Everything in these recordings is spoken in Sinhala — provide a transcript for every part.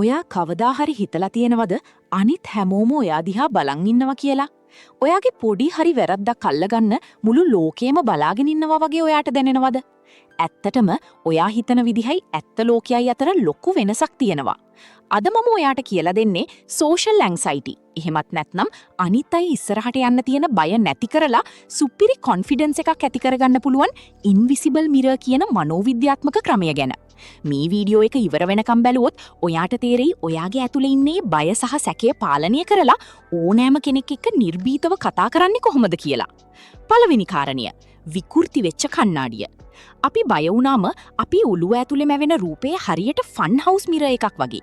ඔයා කවදා හරි හිතලා තියෙනවද අනිත් හැමෝම ඔයා දිහා බලන් ඉන්නවා කියලා? ඔයාගේ පොඩි හරි වැරද්දක් අල්ලගන්න මුළු ලෝකෙම බලාගෙන ඉන්නවා වගේ ඔයාට දැනෙනවද? ඇත්තටම ඔයා හිතන විදිහයි ඇත්ත ලෝකයයි අතර ලොකු වෙනසක් තියෙනවා. අද මම ඔයාට කියලා දෙන්නේ social anxiety. එහෙමත් නැත්නම් අනිත් අය ඉස්සරහට යන්න තියෙන බය නැති කරලා සුපිරි confidence එකක් ඇති කරගන්න පුළුවන් invisible mirror කියන මනෝවිද්‍යාත්මක ක්‍රමය ගැන. මේ වීඩියෝ එක ඉවර වෙනකම් බැලුවොත් ඔයාට තේරෙයි ඔයාගේ ඇතුලේ ඉන්නේ බය සහ සැකය පාලනය කරලා ඕනෑම කෙනෙක් එක්ක නිර්භීතව කතා කරන්නේ කොහොමද කියලා. පළවෙනි කාරණය විකෘති වෙච්ච කණ්ණාඩිය. අපි බය වුණාම අපි ඔළුව ඇතුලේ මැවෙන රූපේ හරියට ෆන් හවුස් මිරර් එකක් වගේ.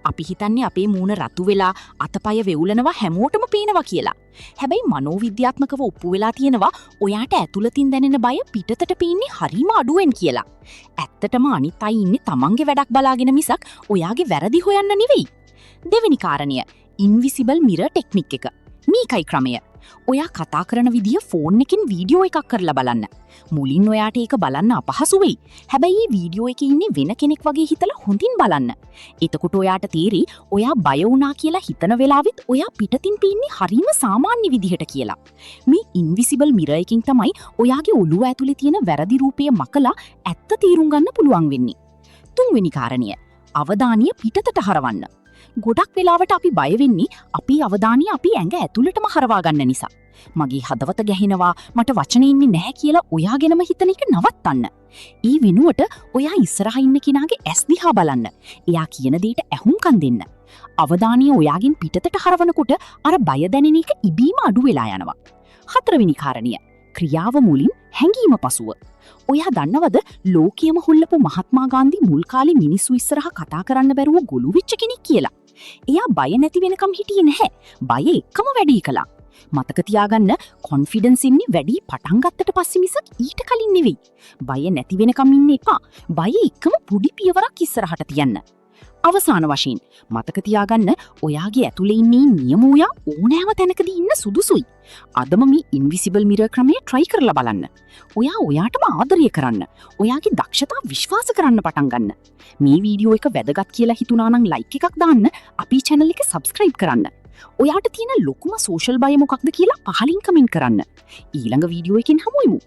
අපි හිතන්නේ අපේ මූණ රතු වෙලා අතපය වෙවුලනවා හැමෝටම පේනවා කියලා. හැබැයි මනෝවිද්‍යාත්මකව ඔප්පු වෙලා තියෙනවා ඔයාට ඇතුළතින් දැනෙන බය පිටතට පේන්නේ හරිම අඩුවෙන් කියලා. ඇත්තටම අනිත් අය ඉන්නේ තමන්ගේ වැඩක් බලාගෙන මිසක් ඔයාගේ වැරදි හොයන්න නෙවෙයි. දෙවෙනි කාරණය invisible mirror ටෙක්නික් එක. මේකයි ක්‍රමය. ඔයා කතා කරන විදිය ෆෝන් එකෙන් වීඩියෝ එකක් කරලා බලන්න. මුලින් ඔයාට ඒක බලන්න අපහසු වෙයි. හැබැයි මේ වීඩියෝ එකේ ඉන්නේ වෙන කෙනෙක් වගේ හිතලා හොඳින් බලන්න. එතකොට ඔයාට තේරෙයි ඔයා බය වුණා කියලා හිතන වෙලාවෙත් ඔයා පිටතින් පේන්නේ හරිම සාමාන්‍ය විදිහට කියලා. මේ invisible mirror එකකින් තමයි ඔයාගේ ඔළුව ඇතුලේ තියෙන වැරදි රූපය මකලා ඇත්ත තීරුම් ගන්න පුළුවන් වෙන්නේ. තුන්වෙනි කාරණය අවධානය පිටතට හරවන්න. ගොඩක් වෙලාවට අපි බය වෙන්නේ අපි අවධානය අපි ඇඟ ඇතුළටම හරවා ගන්න නිසා. මගේ හදවත ගැහෙනවා මට වචනේ ඉන්නේ නැහැ කියලා ඔයාගෙනම හිතන එක නවත්තන්න. ඒ වෙනුවට ඔයා ඉස්සරහා ඉන්න කෙනාගේ ඇස් දිහා බලන්න. එයා කියන දේට ඇහුම්කන් දෙන්න. අවධානය ඔයාගෙන් පිටතට හරවනකොට අර බය දැනෙන එක ඉබේම අඩු වෙලා යනවා. හතරවෙනි කාරණය ක්‍රියාව මුලින් හැඟීම පසුව. ඔයා දන්නවද ලෝකයේම හොල්ලපු මහත්මා ගාන්ධි මුල් කාලේ මිනිස්සු ඉස්සරහා කතා කරන්න බැරුව ගොළු වෙච්ච කෙනෙක් කියලා. එයා බය නැති වෙනකම් හිටියේ නැහැ. බය එක්කම වැඩි කළා. මතක තියාගන්න කොන්ෆිඩන්ස් ඉන්නේ වැඩි පටන් ගත්තට පස්සේ මිසක් ඊට කලින් නෙවෙයි. බය නැති වෙනකම් ඉන්න එපා. බය එක්කම පොඩි පියවරක් ඉස්සරහට තියන්න. අවසාන වශයෙන් මතක තියාගන්න ඔයාගේ ඇතුලේ ඉන්නේ නියම ඔයා ඕනෑම තැනකදී ඉන්න සුදුසුයි. අදම මේ invisible mirror ක්‍රමය try කරලා බලන්න. ඔයා ඔයාටම ආදරය කරන්න. ඔයාගේ දක්ෂතා විශ්වාස කරන්න පටන් ගන්න. මේ වීඩියෝ එක වැදගත් කියලා හිතුණා නම් like එකක් දාන්න, අපේ channel එක subscribe කරන්න. ඔයාට තියෙන ලොකුම social බය මොකක්ද කියලා පහලින් කමෙන්ට් කරන්න. ඊළඟ වීඩියෝ එකකින් හමු වෙමු.